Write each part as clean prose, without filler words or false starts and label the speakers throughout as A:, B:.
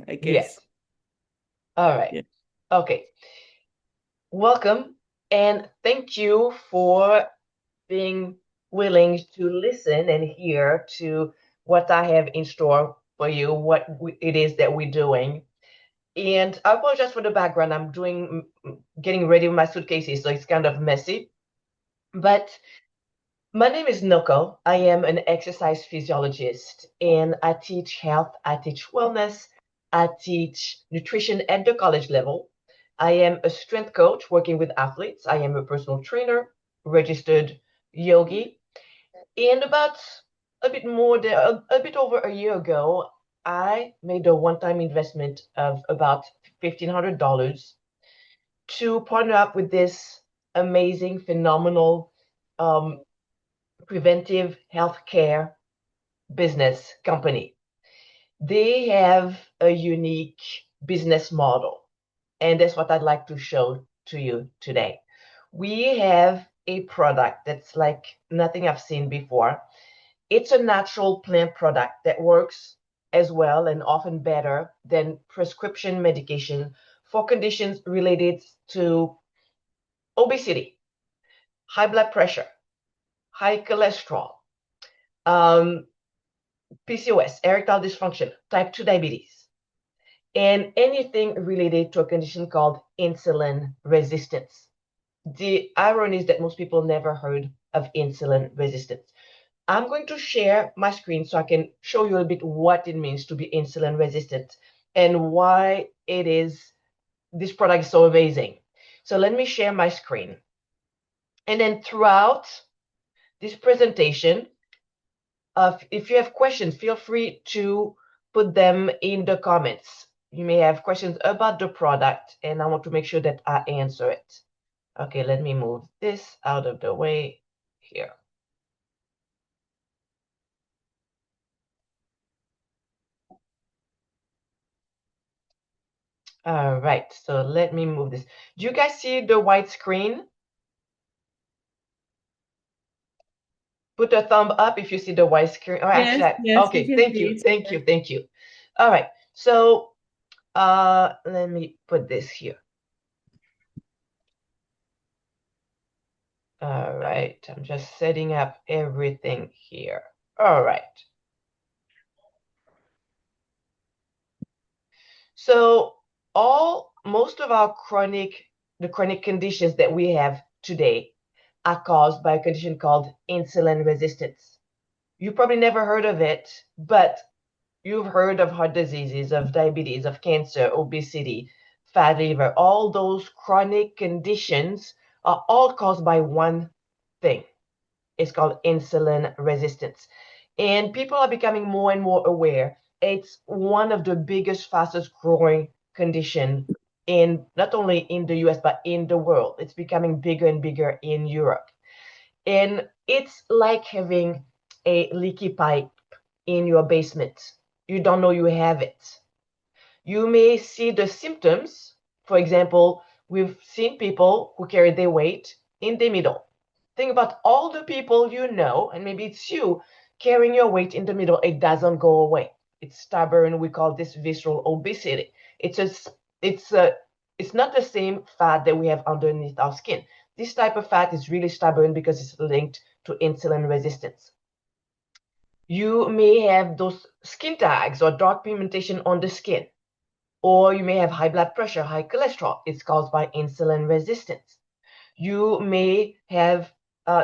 A: I
B: Yes.
A: guess.
B: All right.
A: Yeah.
B: Okay. Welcome and thank you for being willing to listen and hear to what I have in store for you, it is that we're doing. And I apologize for the background. I'm getting ready with my suitcases, so it's kind of messy. But my name is Noko. I am an exercise physiologist and I teach health, I teach wellness, I teach nutrition at the college level. I am a strength coach working with athletes. I am a personal trainer, registered yogi. And about a bit over a year ago, I made a one-time investment of about $1,500 to partner up with this amazing, phenomenal um, preventive healthcare business company. They have a unique business model, and that's what I'd like to show to you today. We have a product that's like nothing I've seen before. It's a natural plant product that works as well and often better than prescription medication for conditions related to obesity, high blood pressure, high cholesterol, um, PCOS, erectile dysfunction, type 2 diabetes, and anything related to a condition called insulin resistance. The irony is that most people never heard of insulin resistance. I'm going to share my screen so I can show you a bit what it means to be insulin resistant and why this product is so amazing. So let me share my screen. And then throughout this presentation, if you have questions, feel free to put them in the comments. You may have questions about the product, and I want to make sure that I answer it. Okay, let me move this out of the way here. All right, so let me move this. Do you guys see the white screen? Put a thumb up if you see the white screen. Oh,
A: Yes,
B: actually,
A: yes, we
B: okay,
A: can
B: thank
A: see
B: you,
A: it.
B: thank you, thank you. All right, so let me put this here. All right, I'm just setting up everything here. All right. So most of the chronic conditions that we have today are caused by a condition called insulin resistance. You probably never heard of it, but you've heard of heart diseases, of diabetes, of cancer, obesity, fat liver. All those chronic conditions are all caused by one thing. It's called insulin resistance. And people are becoming more and more aware. It's one of the biggest, fastest growing condition in not only in the US, but in the world. It's becoming bigger and bigger in Europe. And it's like having a leaky pipe in your basement. You don't know you have it. You may see the symptoms. For example, we've seen people who carry their weight in the middle. Think about all the people you know, and maybe it's you carrying your weight in the middle. It doesn't go away. It's stubborn. We call this visceral obesity. It's a, it's a, it's not the same fat that we have underneath our skin. This type of fat is really stubborn because it's linked to insulin resistance. You may have those skin tags or dark pigmentation on the skin, or you may have high blood pressure, high cholesterol. It's caused by insulin resistance. You may have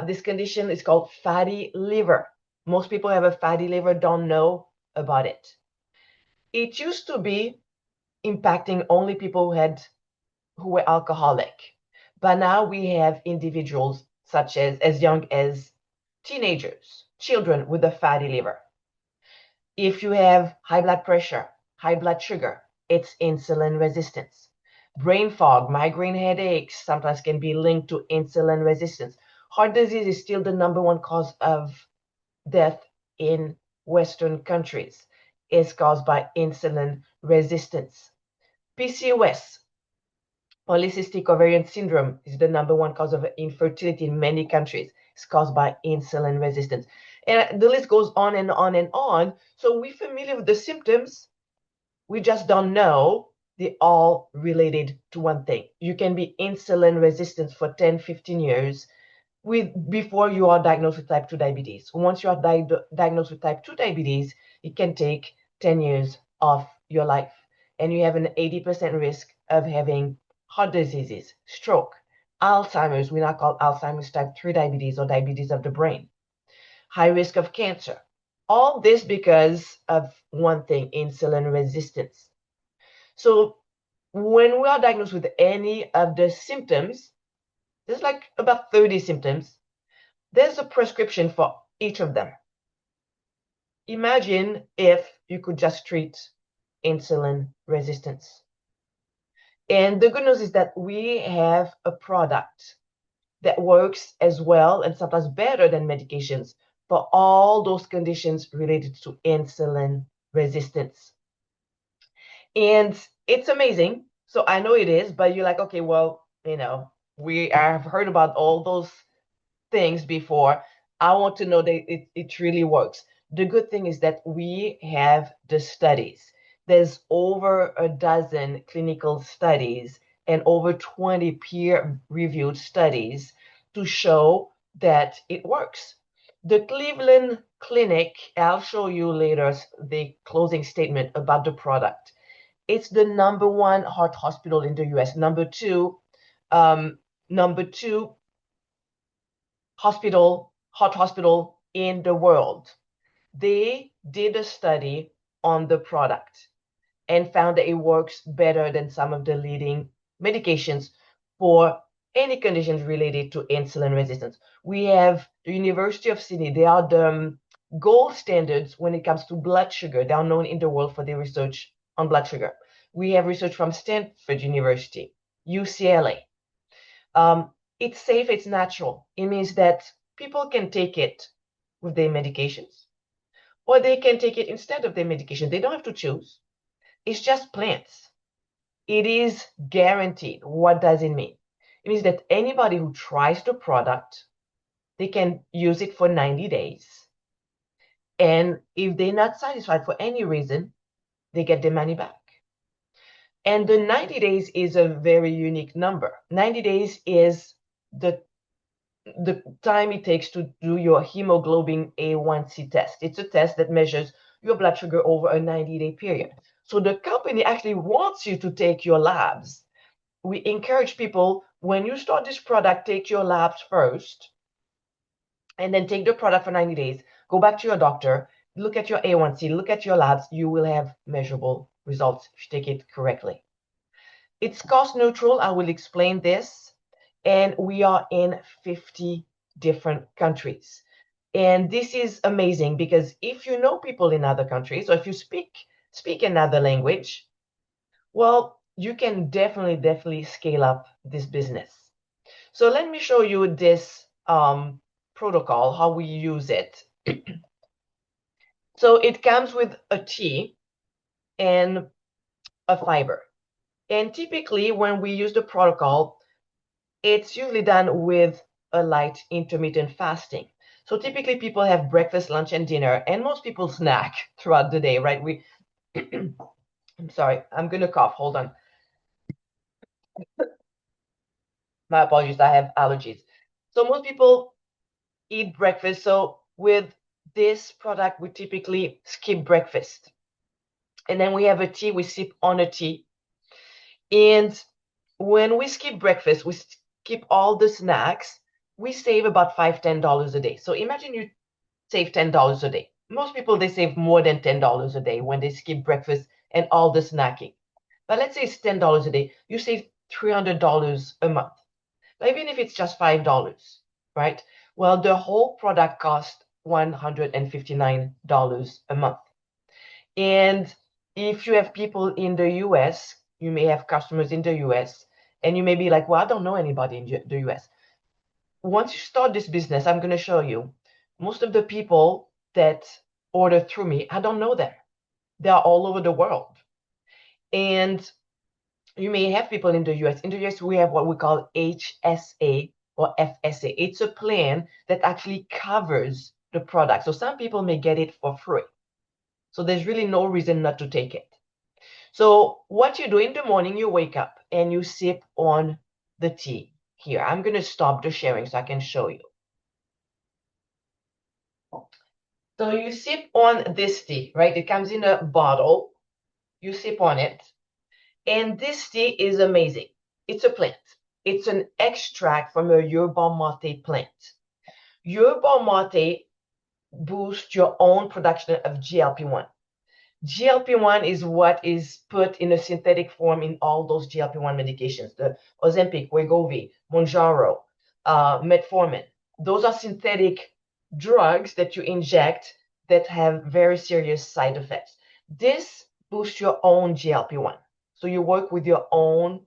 B: this condition is called fatty liver. Most people have a fatty liver, don't know about it. It used to be impacting only people who were alcoholic, but now we have individuals such as young as teenagers, children with a fatty liver. If you have high blood pressure, high blood sugar, it's insulin resistance. Brain fog, migraine headaches sometimes can be linked to insulin resistance. Heart disease is still the number one cause of death in Western countries. It's caused by insulin resistance. PCOS, polycystic ovarian syndrome, is the number one cause of infertility in many countries. It's caused by insulin resistance. And the list goes on and on and on. So we're familiar with the symptoms, We just don't know they all related to one thing. You can be insulin resistant for 10, 15 years before you are diagnosed with type 2 diabetes. Once you are diagnosed with type 2 diabetes, it can take 10 years of your life. And you have an 80% risk of having heart diseases, stroke, Alzheimer's. We now call Alzheimer's type 3 diabetes or diabetes of the brain, high risk of cancer. All this because of one thing, insulin resistance. So when we are diagnosed with any of the symptoms, there's like about 30 symptoms. There's a prescription for each of them. Imagine if you could just treat insulin resistance. And the good news is that we have a product that works as well and sometimes better than medications for all those conditions related to insulin resistance. And it's amazing. So I know it is, but you're like, okay, well, we have heard about all those things before. I want to know that it really works. The good thing is that we have the studies. There's over a dozen clinical studies and over 20 peer-reviewed studies to show that it works. The Cleveland Clinic, I'll show you later the closing statement about the product. It's the number one heart hospital in the US. Number two heart hospital in the world. They did a study on the product and found that it works better than some of the leading medications for any conditions related to insulin resistance. We have the University of Sydney. They are the gold standards when it comes to blood sugar. They are known in the world for their research on blood sugar. We have research from Stanford University, UCLA. It's safe, it's natural. It means that people can take it with their medications, or they can take it instead of their medication. They don't have to choose. It's just plants. It is guaranteed. What does it mean? It means that anybody who tries the product, they can use it for 90 days. And if they're not satisfied for any reason, they get their money back. And the 90 days is a very unique number. 90 days is the time it takes to do your hemoglobin A1C test. It's a test that measures your blood sugar over a 90-day period. So the company actually wants you to take your labs. We encourage people, when you start this product, take your labs first, and then take the product for 90 days. Go back to your doctor, look at your A1C, look at your labs. You will have measurable results if you take it correctly. It's cost neutral. I will explain this. And we are in 50 different countries. And this is amazing because if you know people in other countries, or if you speak another language, well, you can definitely scale up this business. So let me show you this protocol, how we use it. So it comes with a tea and a fiber. And typically when we use the protocol, it's usually done with a light intermittent fasting. So typically people have breakfast, lunch, and dinner, and most people snack throughout the day, right? I'm sorry, I'm gonna cough. Hold on. My apologies, I have allergies. So most people eat breakfast. So with this product, we typically skip breakfast. And then we have a tea, we sip on a tea. And when we skip breakfast, we skip all the snacks, we save about $5-10 a day. So imagine you save $10 a day. Most people, they save more than $10 a day when they skip breakfast and all the snacking. But let's say it's $10 a day, you save $300 a month. But even if it's just $5, right? Well, the whole product costs $159 a month. And if you have people in the US, you may have customers in the US, and you may be like, well, I don't know anybody in the US. Once you start this business, I'm going to show you most of the people that order through me, I don't know them. They are all over the world. And you may have people in the US. In the US, we have what we call HSA or FSA. It's a plan that actually covers the product. So some people may get it for free. So there's really no reason not to take it. So what you do in the morning, you wake up and you sip on the tea. Here, I'm going to stop the sharing so I can show you. So you sip on this tea, right? It comes in a bottle. You sip on it. And this tea is amazing. It's a plant. It's an extract from a yerba mate plant. Yerba mate boosts your own production of GLP-1. GLP-1 is what is put in a synthetic form in all those GLP-1 medications, the Ozempic, Wegovy, Mounjaro, metformin. Those are synthetic drugs that you inject that have very serious side effects. This boosts your own GLP-1. So you work with your own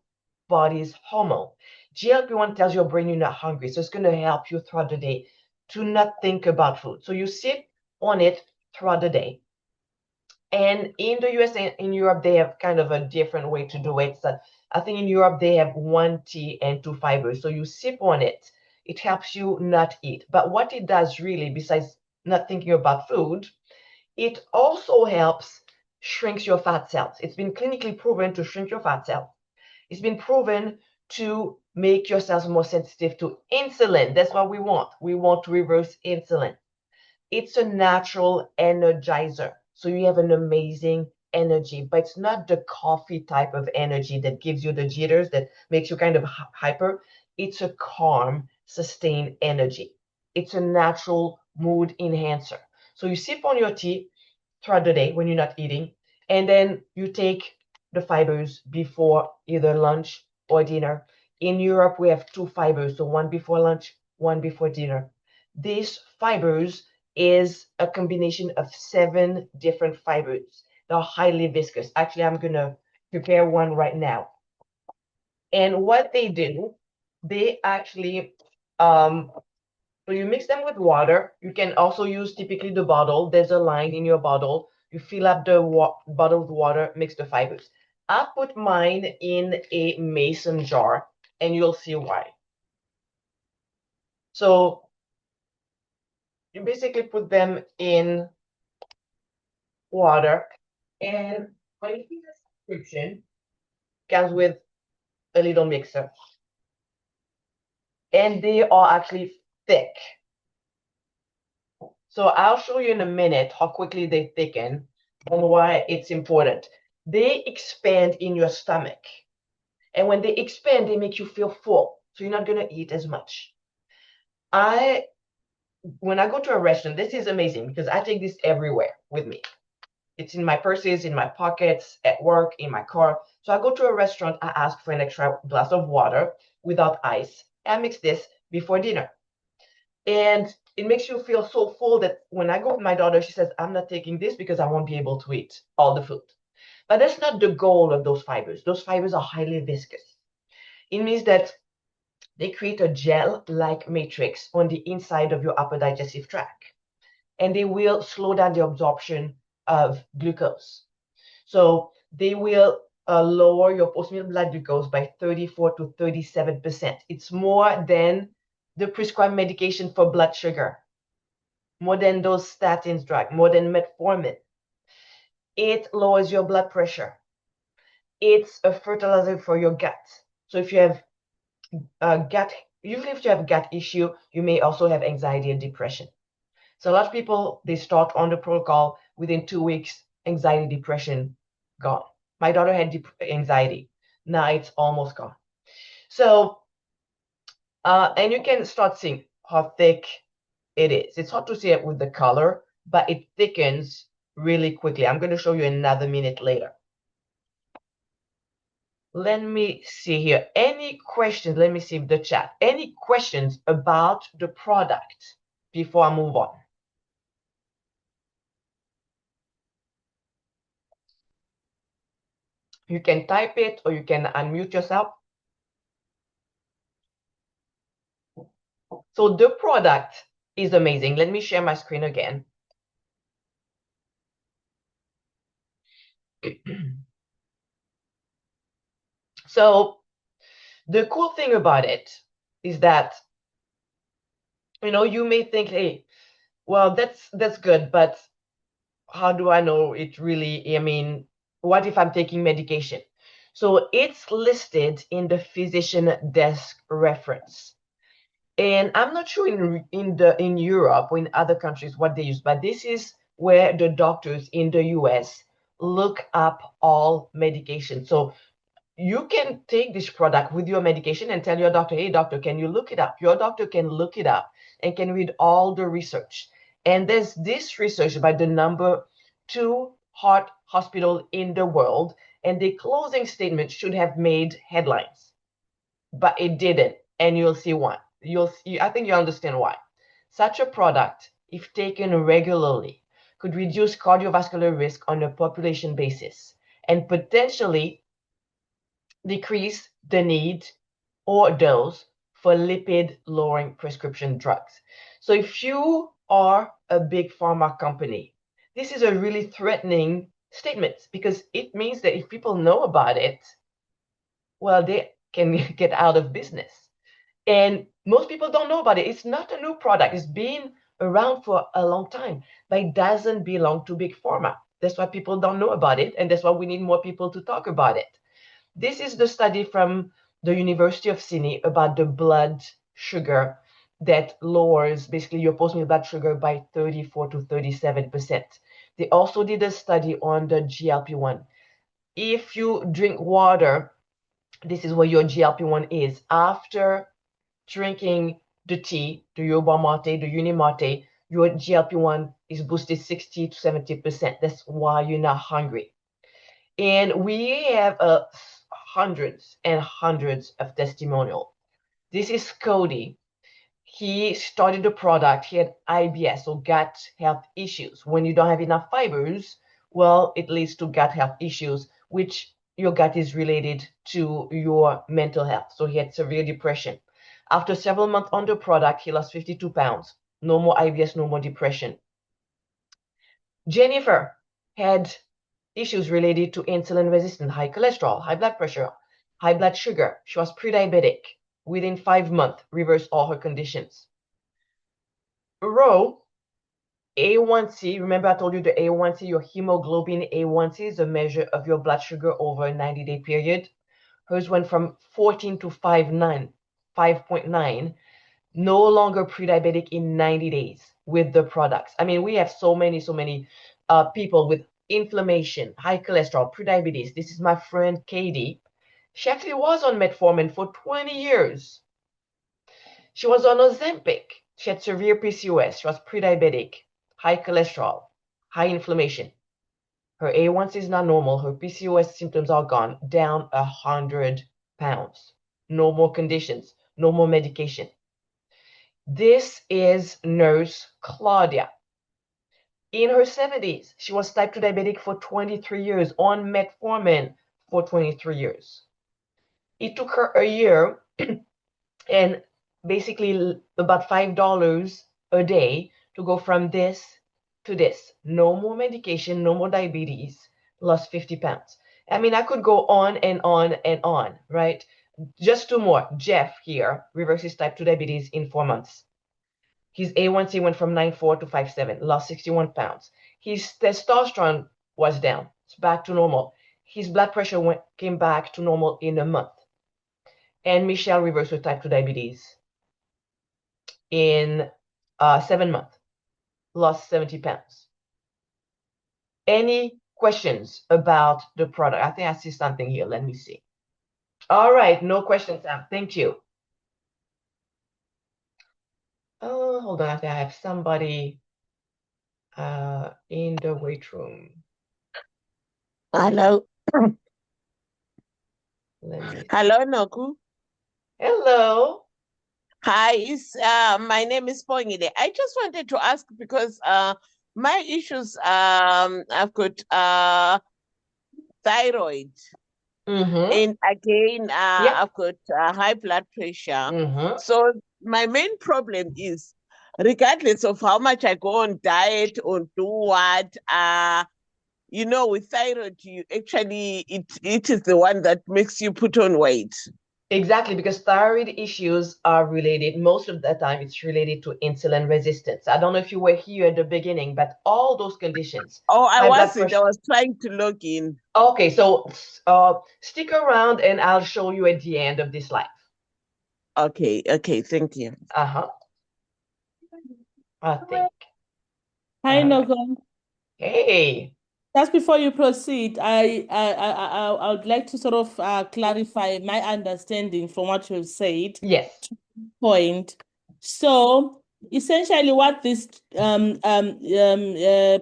B: body's hormone. GLP-1 tells your brain you're not hungry, so it's going to help you throughout the day to not think about food. So you sip on it throughout the day. And in the US and in Europe, they have kind of a different way to do it. So I think in Europe, they have one tea and two fibers. So you sip on it, it helps you not eat. But what it does really, besides not thinking about food, it also helps shrinks your fat cells. It's been clinically proven to shrink your fat cells. It's been proven to make your cells more sensitive to insulin. That's what we want. We want to reverse insulin. It's a natural energizer. So you have an amazing energy, but it's not the coffee type of energy that gives you the jitters, that makes you kind of hyper. It's a calm, sustained energy. It's a natural mood enhancer. So you sip on your tea throughout the day when you're not eating, and then you take the fibers before either lunch or dinner. In Europe, we have two fibers, so one before lunch, one before dinner. These fibers is a combination of 7 different fibers. They're highly viscous. Actually, I'm going to prepare one right now. And what they do, they actually, so you mix them with water. You can also use typically the bottle. There's a line in your bottle. You fill up the bottle with water, mix the fibers. I put mine in a mason jar, and you'll see why. So you basically put them in water, and when you see the subscription, comes with a little mixer, and they are actually thick. So I'll show you in a minute how quickly they thicken and why it's important. They expand in your stomach, and when they expand, they make you feel full, so you're not gonna eat as much. When I go to a restaurant, this is amazing because I take this everywhere with me. It's in my purses, in my pockets, at work, in my car. So I go to a restaurant, I ask for an extra glass of water without ice. I mix this before dinner. And it makes you feel so full that when I go with my daughter, she says, I'm not taking this because I won't be able to eat all the food. But that's not the goal of those fibers. Those fibers are highly viscous. It means that they create a gel-like matrix on the inside of your upper digestive tract, and they will slow down the absorption of glucose. So they will lower your post-meal blood glucose by 34 to 37%. It's more than the prescribed medication for blood sugar, more than those statins drug, more than metformin. It lowers your blood pressure. It's a fertilizer for your gut. So if you have usually if you have gut issue, you may also have anxiety and depression. So a lot of people, they start on the protocol, within 2 weeks, anxiety, depression, gone. My daughter had anxiety. Now it's almost gone. So, and you can start seeing how thick it is. It's hard to see it with the color, but it thickens really quickly. I'm going to show you another minute later. Let me see here. Any questions? Let me see the chat. Any questions about the product before I move on? You can type it or you can unmute yourself. So the product is amazing. Let me share my screen again. So the cool thing about it is that, you may think, hey, well, that's good, but how do I know it really, what if I'm taking medication? So it's listed in the physician desk reference. And I'm not sure in Europe or in other countries what they use, but this is where the doctors in the US look up all medication. So you can take this product with your medication and tell your doctor, hey, doctor, can you look it up? Your doctor can look it up and can read all the research. And there's this research by the number 2 heart hospital in the world, and the closing statement should have made headlines, but it didn't. And you'll see why. I think you understand why. Such a product, if taken regularly, could reduce cardiovascular risk on a population basis and potentially decrease the need or dose for lipid-lowering prescription drugs. So if you are a big pharma company, this is a really threatening statement because it means that if people know about it, well, they can get out of business. And most people don't know about it. It's not a new product. It's been around for a long time, but it doesn't belong to big pharma. That's why people don't know about it, and that's why we need more people to talk about it. This is the study from the University of Sydney about the blood sugar that lowers basically your post-meal blood sugar by 34 to 37%. They also did a study on the GLP-1. If you drink water, this is where your GLP-1 is. After drinking the tea, the yerba mate, the uni mate, your GLP-1 is boosted 60 to 70%. That's why you're not hungry. And we have hundreds and hundreds of testimonials. This is Cody. He started the product. He had IBS, so gut health issues. When you don't have enough fibers, well, it leads to gut health issues, which your gut is related to your mental health. So he had severe depression. After several months on the product, he lost 52 pounds. No more IBS, no more depression. Jennifer had issues related to insulin resistance, high cholesterol, high blood pressure, high blood sugar. She was pre-diabetic. Within 5 months, reversed all her conditions. Row, A1C, remember I told you the A1C, your hemoglobin A1C is a measure of your blood sugar over a 90-day period. Hers went from 14 to 5.9, no longer pre-diabetic in 90 days with the products. I mean, we have so many people with inflammation, high cholesterol, pre-diabetes. This is my friend Katie. She actually was on metformin for 20 years. She was on Ozempic. She had severe PCOS. She was pre-diabetic, high cholesterol, high inflammation. Her A1C is not normal. Her PCOS symptoms are gone, down 100 pounds. No more conditions, no more medication. This is nurse Claudia. In her 70s, she was type 2 diabetic for 23 years, on metformin for 23 years. It took her a year and basically about $5 a day to go from this to this. No more medication, no more diabetes, lost 50 pounds. I mean, I could go on and on and on, right? Just 2 more. Jeff here reverses type 2 diabetes in 4 months. His A1C went from 9.4 to 5.7, lost 61 pounds. His testosterone was down. It's back to normal. His blood pressure came back to normal in a month. And Michelle reversed her type 2 diabetes in 7 months, lost 70 pounds. Any questions about the product? I think I see something here. Let me see. All right, no questions, Sam. Thank you. Oh, hold on. I think I have somebody in the wait room.
A: Hello. Hello, Noku.
B: Hello.
A: Hi, my name is Pongile. I just wanted to ask because my issues, I've got thyroid. And again, I've got high blood pressure. So my main problem is, regardless of how much I go on diet or do what, with thyroid, you actually, it is the one that makes you put on weight.
B: Exactly, because thyroid issues are related, most of the time, it's related to insulin resistance. I don't know if you were here at the beginning, but all those conditions,
A: Oh, I
B: high blood
A: wasn't. I
B: pressure.
A: was trying to log in.
B: Okay, so stick around and I'll show you at the end of this live.
A: Okay, okay, thank you.
B: Uh-huh, I think.
C: Hi,
B: All right.
C: Nogon.
B: Hey,
C: Just before you proceed, I would like to sort of clarify my understanding from what you've said.
B: yes,
C: Point. So essentially, what this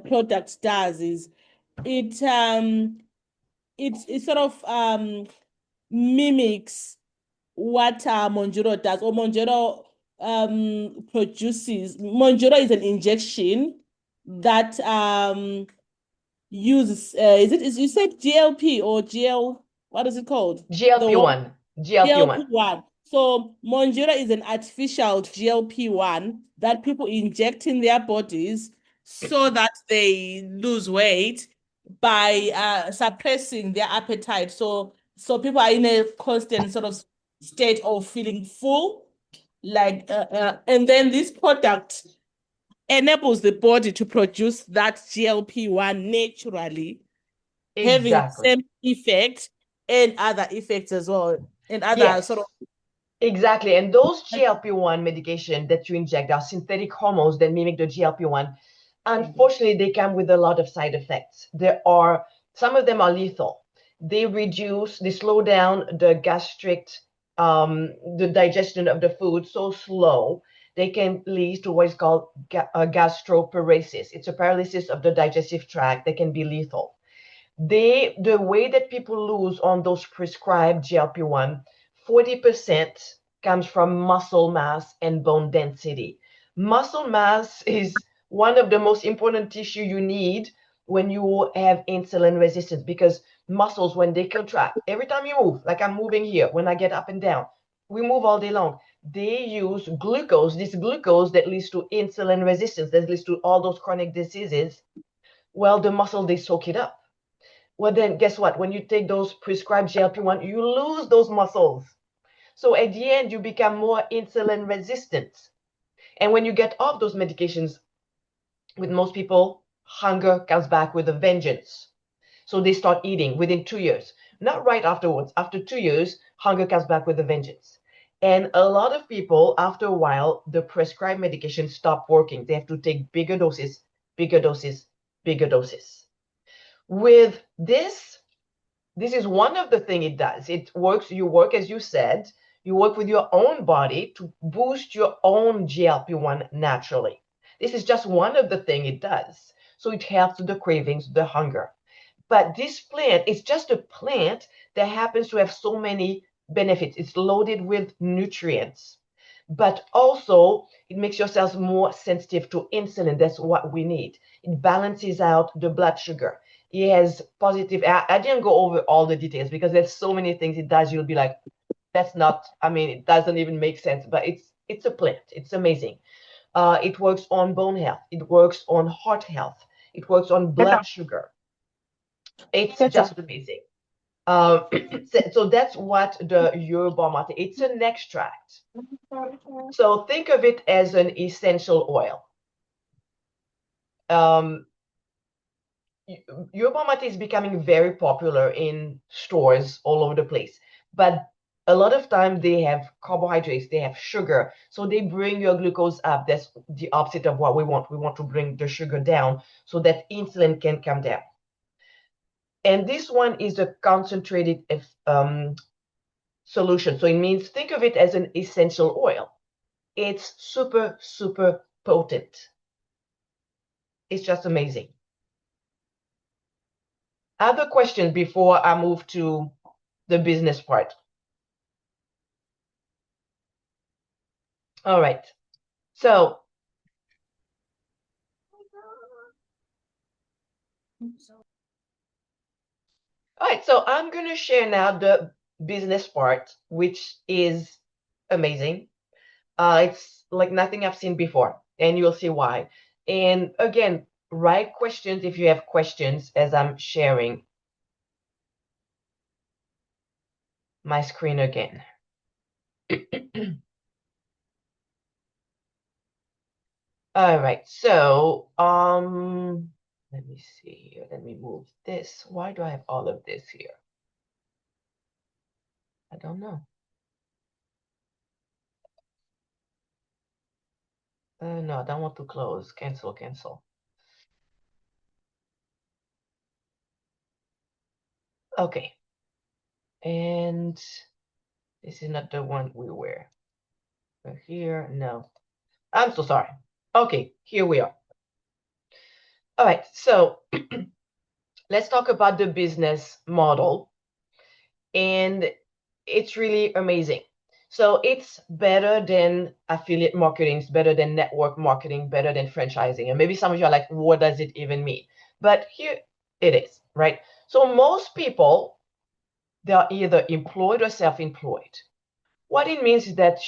C: product does is it it sort of mimics what Monjuro does, or Monjuro produces. Monjuro is an injection that uses is you said GLP or GL, what is it called? The one
B: GLP-1, GLP-1.
C: GLP-1. So Monjuro is an artificial GLP-1 that people inject in their bodies so that they lose weight by suppressing their appetite. So people are in a constant sort of state of feeling full, like and then this product enables the body to produce that GLP-1 naturally, having the
B: Exactly.
C: same effect and other effects as well, and other sort
B: Yes.
C: of.
B: Exactly. And those GLP-1 medication that you inject are synthetic hormones that mimic the GLP-1. Unfortunately, they come with a lot of side effects. There are some of them are lethal. They slow down the digestion of the food so slow, they can lead to what is called gastroparesis. It's a paralysis of the digestive tract that can be lethal. The way that people lose on those prescribed GLP-1, 40% comes from muscle mass and bone density. Muscle mass is one of the most important tissue you need when you have insulin resistance, because muscles, when they contract, every time you move, like I'm moving here, when I get up and down, we move all day long. They use glucose, this glucose that leads to insulin resistance, that leads to all those chronic diseases. Well, the muscle, they soak it up. Well, then guess what? When you take those prescribed GLP-1, you lose those muscles. So at the end, you become more insulin resistant. And when you get off those medications, with most people, hunger comes back with a vengeance. So they start eating within 2 years. Not right afterwards. After 2 years, hunger comes back with a vengeance. And a lot of people, after a while, the prescribed medication stop working. They have to take bigger doses, bigger doses, bigger doses. With this is one of the things it does. It works, you work, as you said, you work with your own body to boost your own GLP-1 naturally. This is just one of the things it does. So it helps with the cravings, the hunger. But this plant is just a plant that happens to have so many benefits. It's loaded with nutrients, but also it makes your cells more sensitive to insulin. That's what we need. It balances out the blood sugar. It has positive. I didn't go over all the details because there's so many things it does. You'll be like, that's not. I mean, it doesn't even make sense. But it's a plant. It's amazing. It works on bone health. It works on heart health. It works on blood sugar. It's just amazing. So that's what the yerba mate. It's an extract. So think of it as an essential oil. Um, Yerba mate is becoming very popular in stores all over the place, but a lot of time they have carbohydrates, they have sugar, so they bring your glucose up. That's the opposite of what we want. We want to bring the sugar down so that insulin can come down. And this one is a concentrated solution. So it means think of it as an essential oil. It's super, super potent. It's just amazing. Other questions before I move to the business part? All right. So, all right. So I'm going to share now the business part, which is amazing. It's like nothing I've seen before, and you'll see why. And again, write questions if you have questions as I'm sharing my screen again. All right, so let me see here. Let me move this. Why do I have all of this here? I don't know. No, I don't want to close. Cancel, cancel. Okay. And this is not the one we were. But here, no. I'm so sorry. Okay, here we are. All right, so let's talk about the business model. And it's really amazing. So it's better than affiliate marketing, it's better than network marketing, better than franchising. And maybe some of you are like, what does it even mean? But here it is, right? So most people, they are either employed or self-employed. What it means is that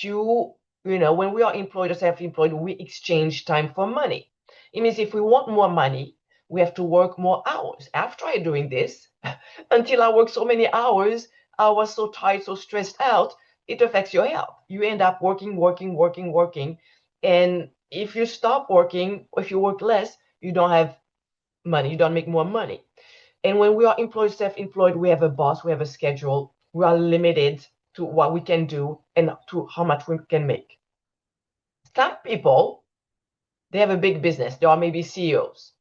B: when we are employed or self-employed, we exchange time for money. It means if we want more money, we have to work more hours. I've tried doing this until I worked so many hours. I was so tired, so stressed out, it affects your health. You end up working, working, working, working. And if you stop working, or if you work less, you don't have money, you don't make more money. And when we are employed, self-employed, we have a boss, we have a schedule, we are limited to what we can do and to how much we can make. Some people, they have a big business, they are maybe CEOs.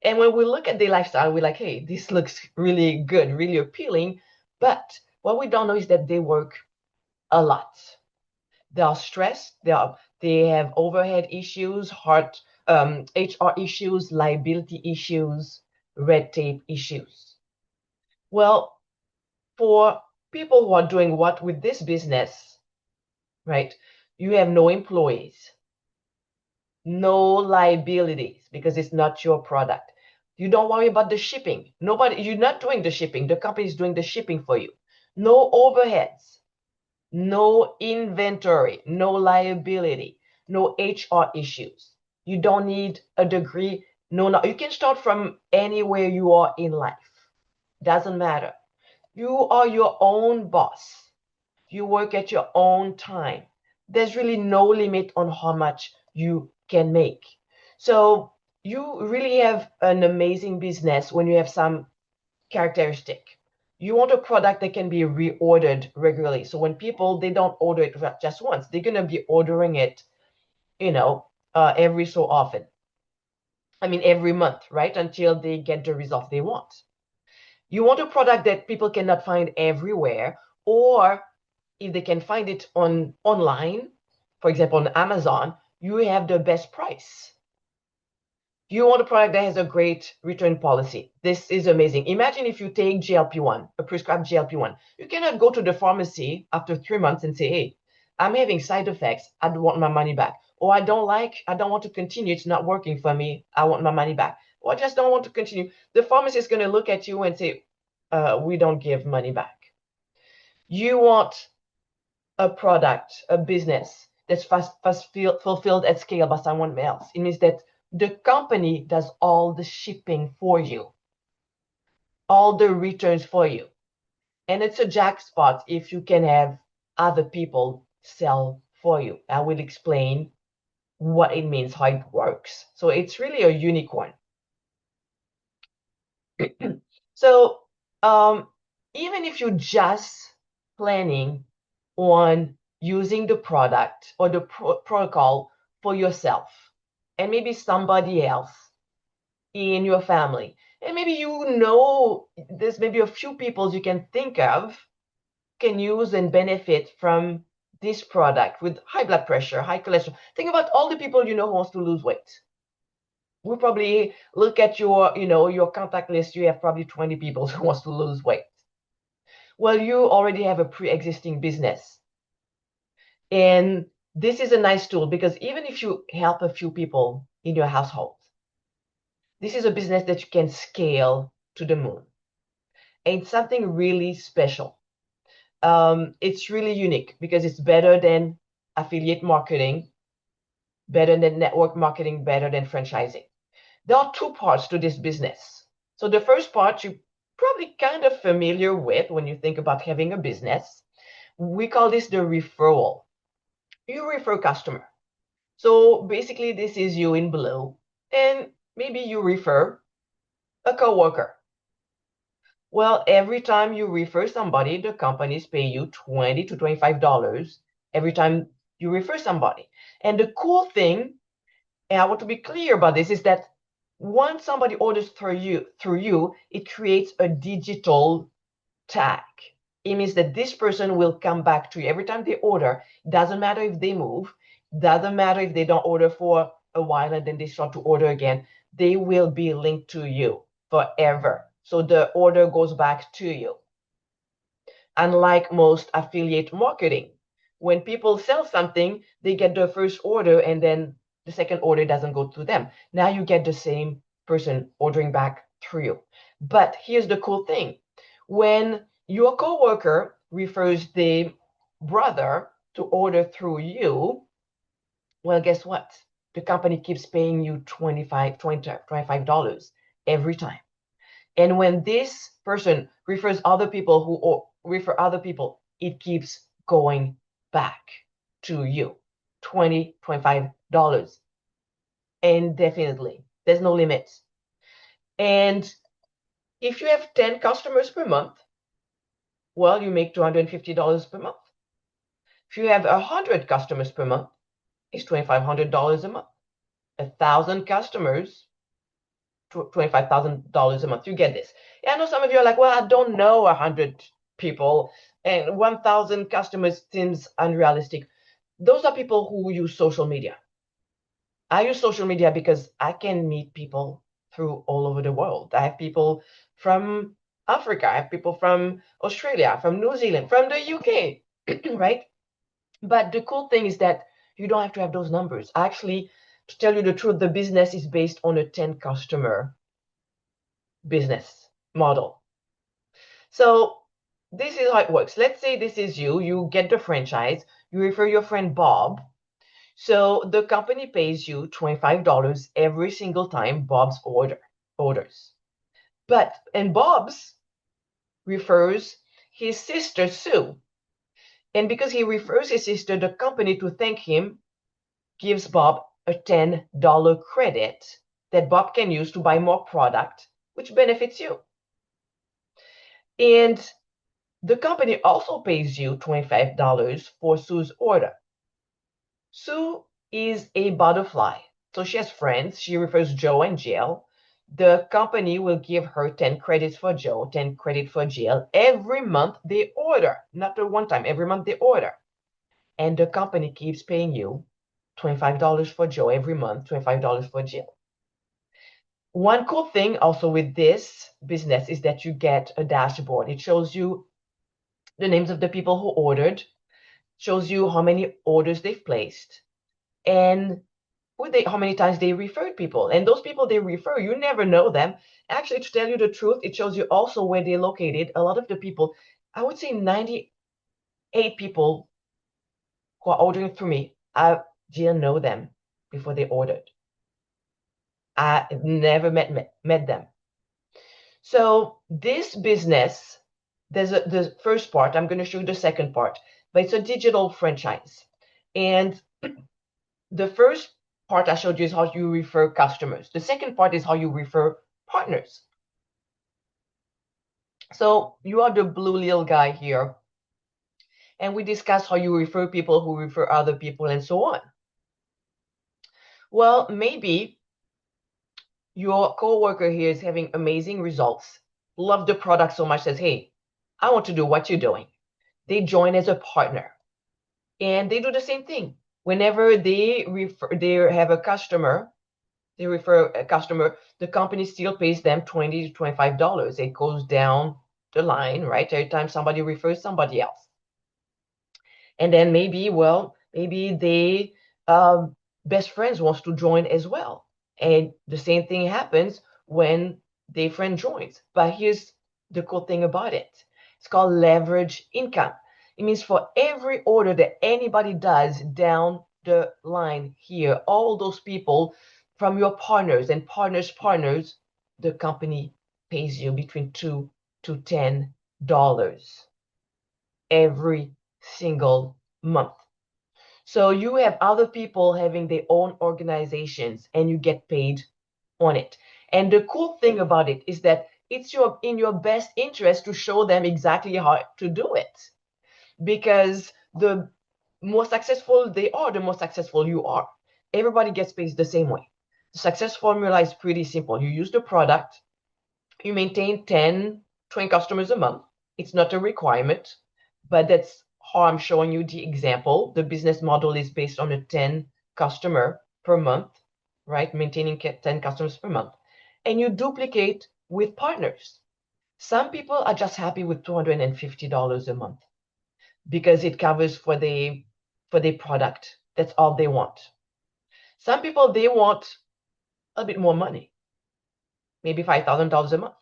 B: And when we look at their lifestyle, we're like, hey, this looks really good, really appealing. But what we don't know is that they work a lot. They are stressed, they have overhead issues, HR issues, liability issues, red tape issues. Well, for people who are doing what with this business, right? You have no employees, no liabilities because it's not your product. You don't worry about the shipping. You're not doing the shipping. The company is doing the shipping for you. No overheads, no inventory, no liability, no HR issues. You don't need a degree. No, you can start from anywhere you are in life. Doesn't matter. You are your own boss. You work at your own time. There's really no limit on how much you can make. So you really have an amazing business when you have some characteristic. You want a product that can be reordered regularly. So when people, they don't order it just once, they're going to be ordering it, every so often. I mean, every month, right? Until they get the results they want. You want a product that people cannot find everywhere, or if they can find it online, for example, on Amazon, you have the best price. You want a product that has a great return policy. This is amazing. Imagine if you take GLP-1, a prescribed GLP-1. You cannot go to the pharmacy after 3 months and say, hey, I'm having side effects. I want my money back. Or I don't want to continue. It's not working for me. I want my money back. Or I just don't want to continue. The pharmacist is going to look at you and say, we don't give money back. You want a product, a business that's fulfilled at scale by someone else. It means that the company does all the shipping for you, all the returns for you. And it's a jackpot if you can have other people sell for you. I will explain what it means, how it works. So it's really a unicorn. So even if you're just planning on using the product or the protocol for yourself and maybe somebody else in your family, and maybe there's maybe a few people you can think of can use and benefit from this product with high blood pressure, high cholesterol. Think about all the people who wants to lose weight. We probably look at your contact list. You have probably 20 people who wants to lose weight. Well, you already have a pre-existing business. And this is a nice tool because even if you help a few people in your household, this is a business that you can scale to the moon. And it's something really special. It's really unique because it's better than affiliate marketing, better than network marketing, better than franchising. There are two parts to this business. So the first part you're probably kind of familiar with when you think about having a business. We call this the referral. You refer customer. So basically, this is you in blue, and maybe you refer a coworker. Well, every time you refer somebody, the companies pay you $20 to $25 every time you refer somebody. And the cool thing, and I want to be clear about this, is that once somebody orders through you, it creates a digital tag. It means that this person will come back to you every time they order. Doesn't matter if they move, doesn't matter if they don't order for a while and then they start to order again. They will be linked to you forever. So the order goes back to you. Unlike most affiliate marketing, when people sell something, they get the first order and then the second order doesn't go to them. Now you get the same person ordering back through you. But here's the cool thing. When your coworker refers the brother to order through you, well, guess what? The company keeps paying you $25 every time. And when this person refers other people who refer other people, it keeps going back to you. $25 indefinitely. There's no limit. And if you have 10 customers per month, well, you make $250 per month. If you have 100 customers per month, it's $2,500 a month. 1,000 customers, $25,000 a month. You get this. Yeah, I know some of you are like, well, I don't know 100 people, and 1,000 customers seems unrealistic. Those are people who use social media. I use social media because I can meet people through all over the world. I have people from Africa, I have people from Australia, from New Zealand, from the UK, right? But the cool thing is that you don't have to have those numbers. Actually, to tell you the truth, the business is based on a 10 customer business model. So this is how it works. Let's say this is you. You get the franchise. You refer your friend Bob. So the company pays you $25 every single time Bob's orders. And Bob's refers his sister Sue. And because he refers his sister, the company, to thank him, gives Bob a $10 credit that Bob can use to buy more product, which benefits you. And the company also pays you $25 for Sue's order. Sue is a butterfly, so she has friends. She refers Joe and Jill. The company will give her 10 credits for Joe, 10 credits for Jill every month they order, not the one time, every month they order. And the company keeps paying you $25 for Joe every month, $25 for Jill. One cool thing also with this business is that you get a dashboard. It shows you the names of the people who ordered, shows you how many orders they've placed, and how many times they referred people. And those people they refer, you never know them. Actually, to tell you the truth, it shows you also where they're located. A lot of the people, I would say 98 people who are ordering through me, I didn't know them before they ordered. I never met them. So this business, the first part, I'm going to show you the second part, but it's a digital franchise. And the first part I showed you is how you refer customers. The second part is how you refer partners. So you are the blue little guy here. And we discussed how you refer people who refer other people and so on. Well, maybe your coworker here is having amazing results, love the product so much, says, hey, I want to do what you're doing. They join as a partner. And they do the same thing. Whenever they have a customer, they refer a customer, the company still pays them $20 to $25. It goes down the line, right? Every time somebody refers somebody else. And then maybe they best friends wants to join as well. And the same thing happens when their friend joins. But here's the cool thing about it. It's called leverage income. It means for every order that anybody does down the line here, all those people from your partners and partners, the company pays you between $2 to $10 every single month. So you have other people having their own organizations and you get paid on it. And the cool thing about it is that it's in your best interest to show them exactly how to do it. Because the more successful they are, the more successful you are. Everybody gets paid the same way. The success formula is pretty simple. You use the product, you maintain 10, 20 customers a month. It's not a requirement, but that's how I'm showing you the example. The business model is based on a 10 customer per month, right? Maintaining 10 customers per month. And you duplicate with partners. Some people are just happy with $250 a month because it covers for the product. That's all they want. Some people, they want a bit more money, maybe $5,000 a month.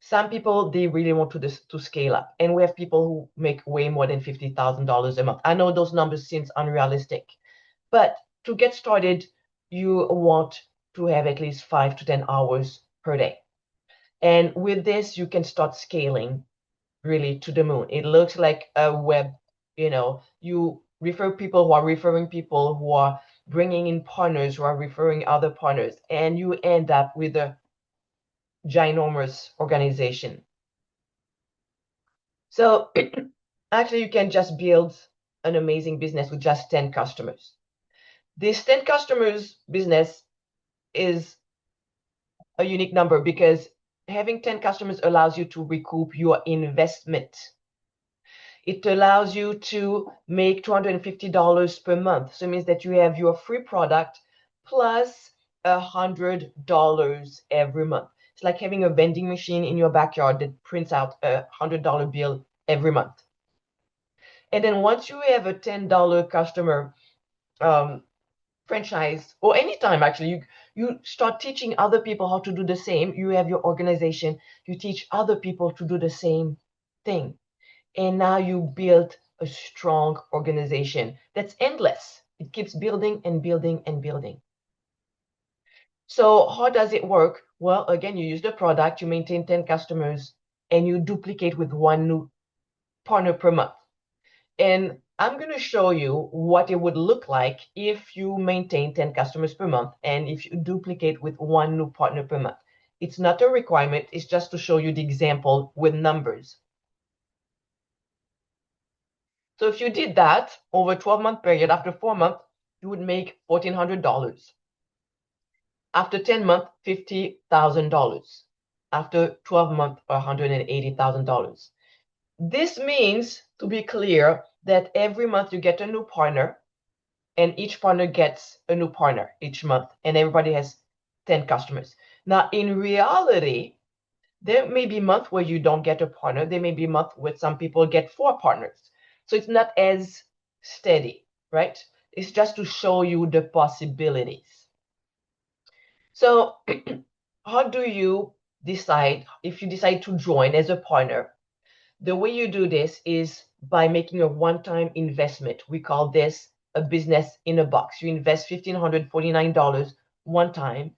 B: Some people, they really want to scale up. And we have people who make way more than $50,000 a month. I know those numbers seem unrealistic, but to get started, you want to have at least 5 to 10 hours per day. And with this, you can start scaling really to the moon. It looks like a web, you refer people who are referring people who are bringing in partners who are referring other partners, and you end up with a ginormous organization. So actually, you can just build an amazing business with just 10 customers. This 10 customers business is a unique number because having 10 customers allows you to recoup your investment. It allows you to make $250 per month. So it means that you have your free product plus $100 every month. It's like having a vending machine in your backyard that prints out a $100 bill every month. And then once you have a $10 customer franchise, or anytime actually, you start teaching other people how to do the same. You have your organization, you teach other people to do the same thing. And now you build a strong organization that's endless. It keeps building and building and building. So how does it work? Well, again, you use the product, you maintain 10 customers, and you duplicate with one new partner per month. And I'm going to show you what it would look like if you maintain 10 customers per month and if you duplicate with one new partner per month. It's not a requirement. It's just to show you the example with numbers. So if you did that over a 12-month period, after 4 months, you would make $1,400. After 10 months, $50,000. After 12 months, $180,000. This means, to be clear, that every month you get a new partner, and each partner gets a new partner each month, and everybody has 10 customers. Now, in reality, there may be months where you don't get a partner. There may be months where some people get 4 partners. So it's not as steady, right? It's just to show you the possibilities. So how do you decide if you decide to join as a partner? The way you do this is by making a one-time investment. We call this a business in a box. You invest $1,549 one time.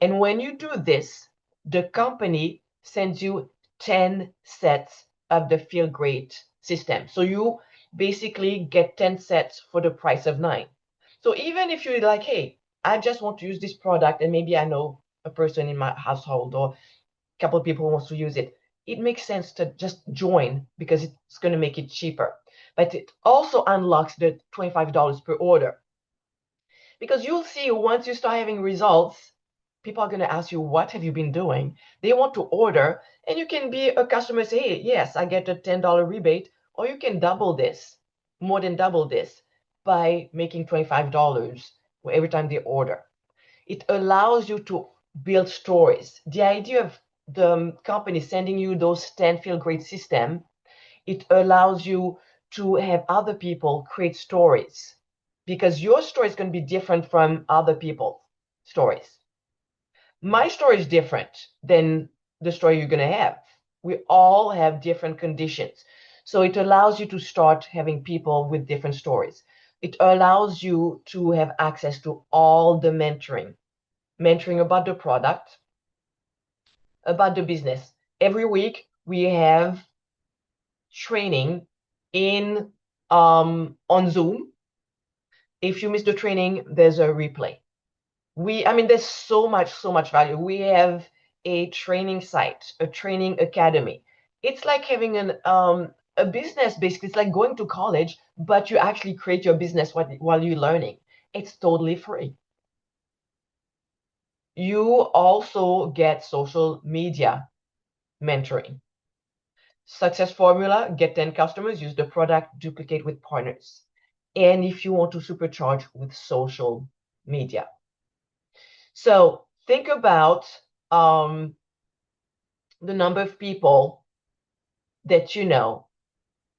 B: And when you do this, the company sends you 10 sets of the Feel Great system. So you basically get 10 sets for the price of 9. So even if you're like, hey, I just want to use this product, and maybe I know a person in my household or a couple of people who wants to use it, it makes sense to just join because it's going to make it cheaper. But it also unlocks the $25 per order. Because you'll see once you start having results, people are going to ask you, what have you been doing? They want to order, and you can be a customer and say, hey, yes, I get a $10 rebate, or you can double this, more than double this, by making $25 every time they order. It allows you to build stories. The idea of the company sending you those 10 Feel Great system, it allows you to have other people create stories because your story is going to be different from other people's stories. My story is different than the story you're going to have. We all have different conditions. So it allows you to start having people with different stories. It allows you to have access to all the mentoring about the product, about the business. Every week we have training in on Zoom. If you miss the training, there's a replay. There's so much value. We have a training site, a training academy. It's like having a business, basically. It's like going to college, but you actually create your business while you're learning. It's totally free. You also get social media mentoring. Success formula, get 10 customers, use the product, duplicate with partners. And if you want to supercharge with social media. So think about the number of people that you know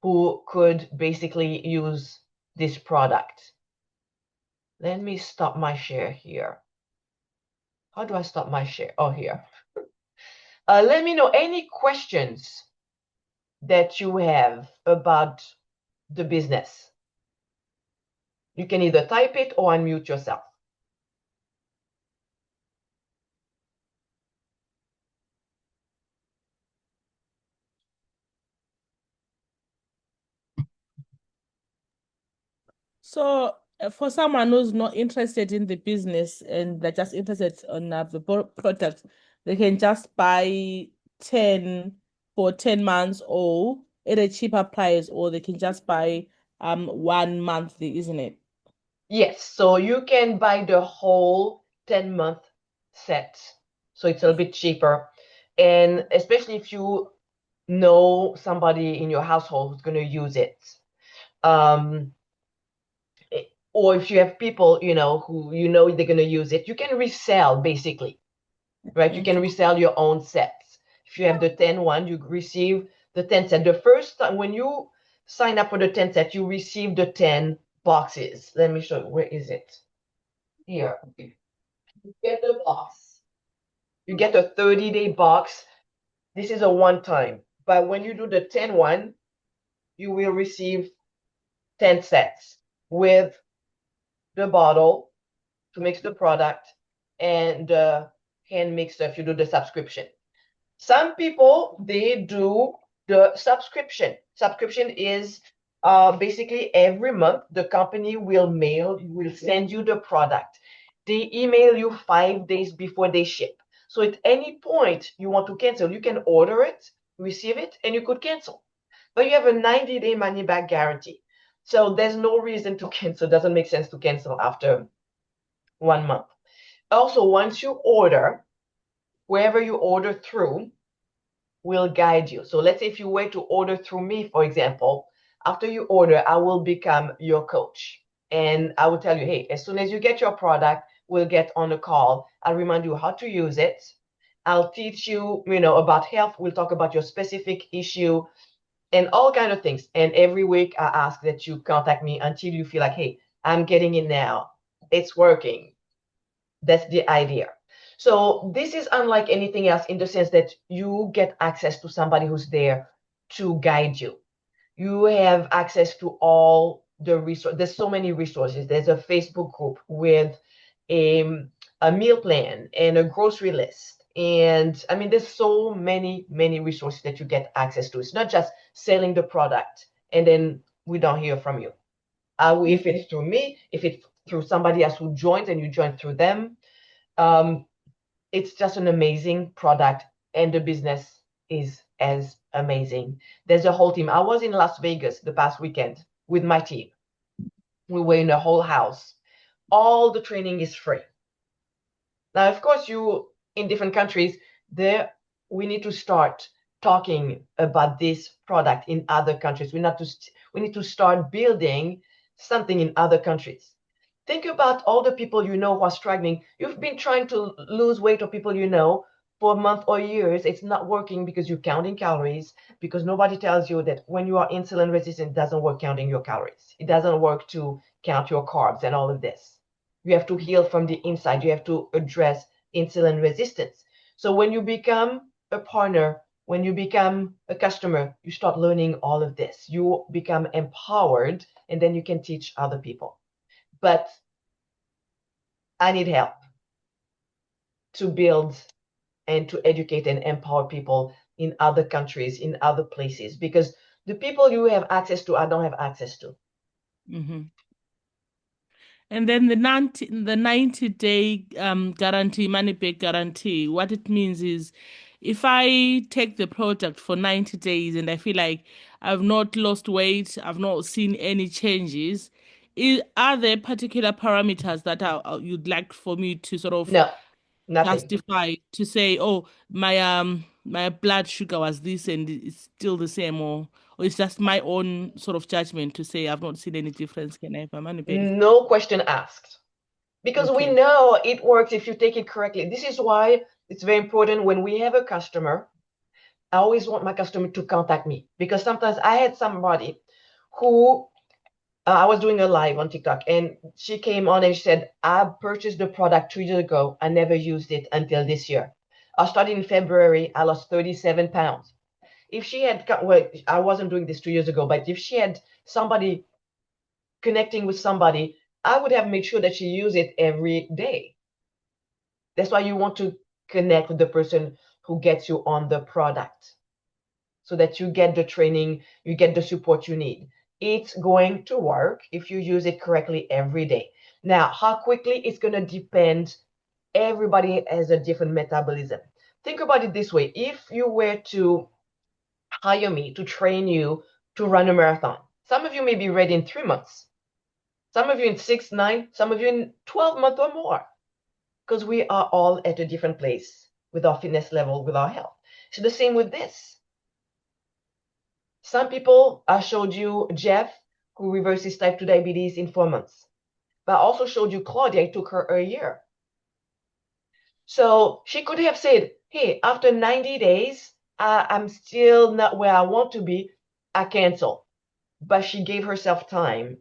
B: who could basically use this product. Let me stop my share here. How do I stop my share? Oh, here. Let me know any questions that you have about the business. You can either type it or unmute yourself.
C: So, for someone who's not interested in the business and they're just interested on the product, they can just buy 10 for 10 months or at a cheaper price, or they can just buy 1 monthly, isn't it?
B: Yes, so you can buy the whole 10-month set. So it's a little bit cheaper. And especially if you know somebody in your household who's going to use it. Um, or if you have people, who they're going to use it, you can resell basically, right? You can
C: Okay.
B: resell your own sets. If you have the 10 one, you receive the 10 set. The first time when you sign up for the 10 set, you receive the 10 boxes. Let me show you. Where is it? Here. You get the box. You get a 30-day box. This is a one time. But when you do the 10 one, you will receive 10 sets with the bottle to mix the product and the hand mixer if you do the subscription. Some people, they do the subscription. Subscription is basically every month the company will send you the product. They email you 5 days before they ship. So at any point you want to cancel, you can order it, receive it, and you could cancel. But you have a 90-day money back guarantee. So there's no reason to cancel. It doesn't make sense to cancel after 1 month. Also, once you order, wherever you order through will guide you. So let's say if you were to order through me, for example, after you order, I will become your coach. And I will tell you, hey, as soon as you get your product, we'll get on a call. I'll remind you how to use it. I'll teach you, about health. We'll talk about your specific issue and all kind of things. And every week I ask that you contact me until you feel like, hey, I'm getting it now. It's working. That's the idea. So this is unlike anything else in the sense that you get access to somebody who's there to guide you. You have access to all the resources. There's so many resources. There's a Facebook group with a meal plan and a grocery list. And there's so many resources that you get access to. It's not just selling the product and then we don't hear from you. If it's through me, if it's through somebody else who joins and you join through them, it's just an amazing product and the business is as amazing. There's a whole team. I was in Las Vegas the past weekend with my team. We were in a whole house. All the training is free. Now, of course, you in different countries, there we need to start talking about this product in other countries. We need to start building something in other countries. Think about all the people you know who are struggling. You've been trying to lose weight, or people you know, for a month or years. It's not working because you're counting calories, because nobody tells you that when you are insulin resistant, it doesn't work counting your calories. It doesn't work to count your carbs and all of this. You have to heal from the inside. You have to address insulin resistance. So when you become a partner, when you become a customer, you start learning all of this. You become empowered, and then you can teach other people. But I need help to build and to educate and empower people in other countries, in other places, because the people you have access to, I don't have access to.
C: Mm-hmm. And then the 90-day guarantee, money back guarantee, what it means is if I take the product for 90 days and I feel like I've not lost weight, I've not seen any changes, are there particular parameters that you'd like for me to sort of
B: No, nothing.
C: justify to say, oh, my blood sugar was this and it's still the same, or it's just my own sort of judgment to say I've not seen any difference. Can I have my money back?
B: No question asked. Because we
C: Okay.
B: know it works if you take it correctly. This is why it's very important when we have a customer. I always want my customer to contact me because sometimes I had somebody who I was doing a live on TikTok and she came on and she said, I purchased the product 2 years ago. I never used it until this year. I started in February. I lost 37 pounds. If she had, well, I wasn't doing this 2 years ago, but if she had somebody connecting with somebody, I would have made sure that she used it every day. That's why you want to connect with the person who gets you on the product so that you get the training, you get the support you need. It's going to work if you use it correctly every day. Now, how quickly it's going to depend. Everybody has a different metabolism. Think about it this way. If you were to hire me to train you to run a marathon, some of you may be ready in 3 months, some of you in 6, 9, some of you in 12 months or more, because we are all at a different place with our fitness level, with our health. So the same with this. Some people, I showed you Jeff, who reversed his type 2 diabetes in 4 months. But I also showed you Claudia, it took her a year. So she could have said, hey, after 90 days, I'm still not where I want to be. I cancel. But she gave herself time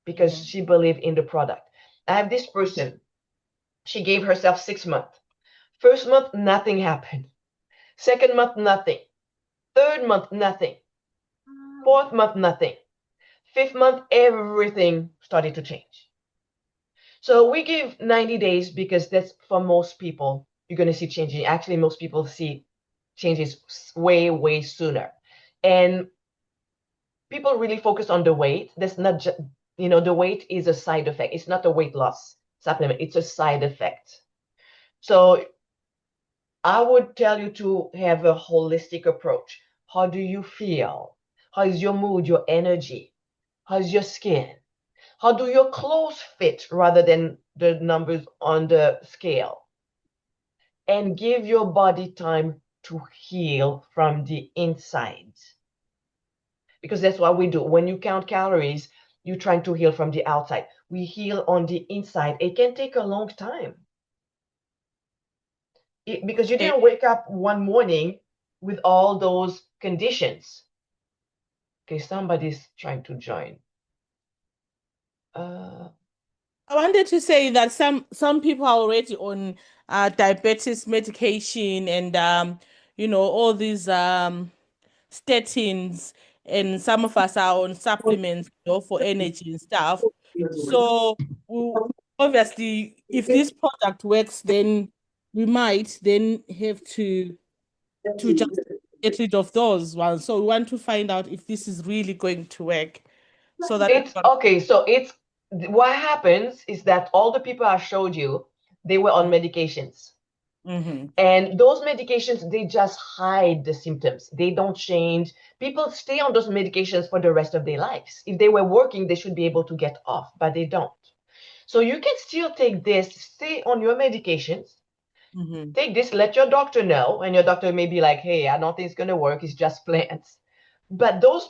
B: because she believed in the product. I have this person. She gave herself 6 months. First month, nothing happened. Second month, nothing. Third month, nothing. Fourth month, nothing. Fifth month, everything started to change. So we give 90 days because that's for most people, you're going to see changes. Actually, most people see changes way, way sooner. And people really focus on the weight. That's not just, the weight is a side effect. It's not a weight loss supplement. It's a side effect. So I would tell you to have a holistic approach. How do you feel? How is your mood, your energy? How's your skin? How do your clothes fit rather than the numbers on the scale? And give your body time to heal from the inside. Because that's what we do. When you count calories, you're trying to heal from the outside. We heal on the inside. It can take a long time. Because you didn't wake up one morning with all those conditions. Okay, somebody's trying to join.
C: I wanted to say that some people are already on diabetes medication and all these statins, and some of us are on supplements, for energy and stuff. So we, obviously, if this product works, then we might then have to just get rid of those ones. So we want to find out if this is really going to work, so that
B: It's okay. So it's what happens is that all the people I showed you, they were on medications. And those medications, they just hide the symptoms. They don't change. People stay on those medications for the rest of their lives. If they were working, they should be able to get off, but they don't. So you can still take this, stay on your medications, take this, let your doctor know, and your doctor may be like, hey, I don't think it's going to work. It's just plants. But those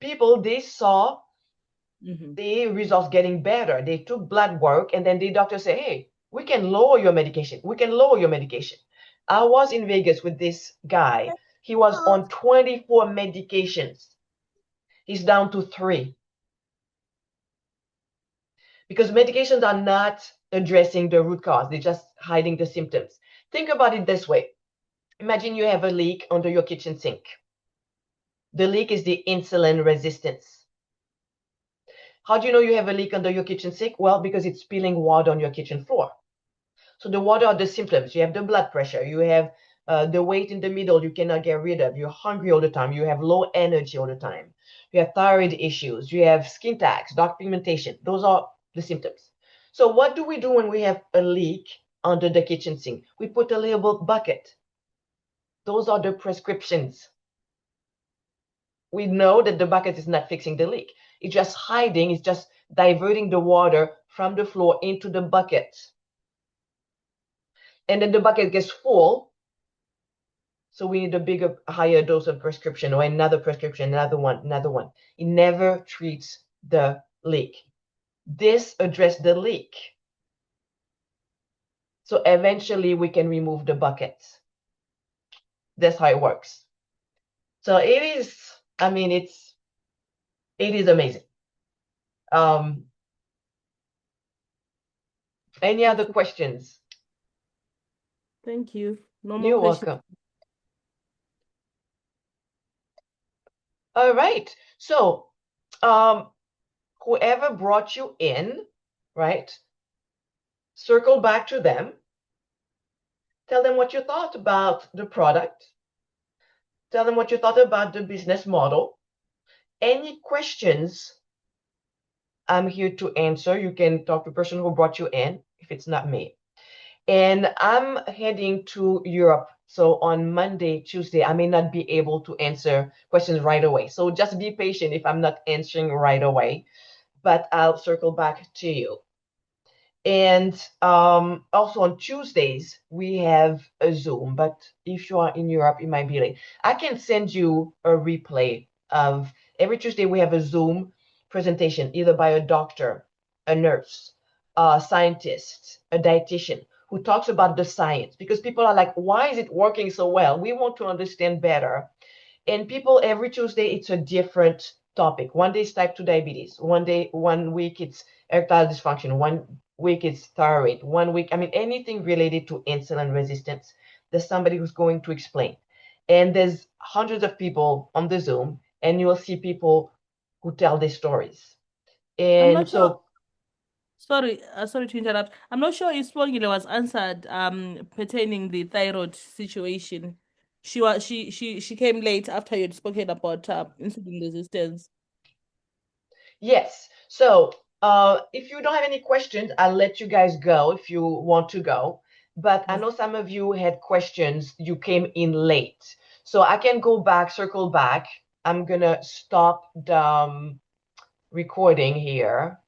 B: people, they saw the results getting better. They took blood work, and then the doctor said, hey, we can lower your medication. We can lower your medication. I was in Vegas with this guy. He was on 24 medications. He's down to 3. Because medications are not addressing the root cause. They're just hiding the symptoms. Think about it this way. Imagine you have a leak under your kitchen sink. The leak is the insulin resistance. How do you know you have a leak under your kitchen sink? Well, because it's spilling water on your kitchen floor. So the water are the symptoms. You have the blood pressure. You have the weight in the middle you cannot get rid of. You're hungry all the time. You have low energy all the time. You have thyroid issues. You have skin tags, dark pigmentation. Those are the symptoms. So what do we do when we have a leak under the kitchen sink? We put a little bucket. Those are the prescriptions. We know that the bucket is not fixing the leak. It's just hiding, it's just diverting the water from the floor into the bucket. And then the bucket gets full. So we need a bigger, higher dose of prescription or another prescription, another one, another one. It never treats the leak. This addresses the leak. So eventually we can remove the buckets. That's how it works. So it is, I mean, it is amazing. Any other questions?
C: Thank you. No more
B: You're
C: questions.
B: welcome. All right. So, whoever brought you in, right? Circle back to them. Tell them what you thought about the product. Tell them what you thought about the business model. Any questions, I'm here to answer. You can talk to the person who brought you in if it's not me. And I'm heading to Europe. So on Monday, Tuesday, I may not be able to answer questions right away. So just be patient if I'm not answering right away, but I'll circle back to you. And also on Tuesdays, we have a Zoom, but if you are in Europe, it might be late. I can send you a replay of every Tuesday we have a Zoom presentation, either by a doctor, a nurse, a scientist, a dietitian, who talks about the science, because people are like, why is it working so well? We want to understand better. And people, every Tuesday, it's a different topic. One day it's type 2 diabetes. One week it's erectile dysfunction. One week it's thyroid. One week, I mean, anything related to insulin resistance. There's somebody who's going to explain. And there's hundreds of people on the Zoom, and you'll see people who tell their stories.
C: I'm
B: And
C: not sure.
B: so,
C: Sorry to interrupt. I'm not sure if Swangile was answered pertaining the thyroid situation. She came late after you'd spoken about insulin resistance.
B: yes. So, if you don't have any questions, I'll let you guys go if you want to go. But I know some of you had questions. You came in late. So I can go back, circle back. I'm gonna stop the recording here.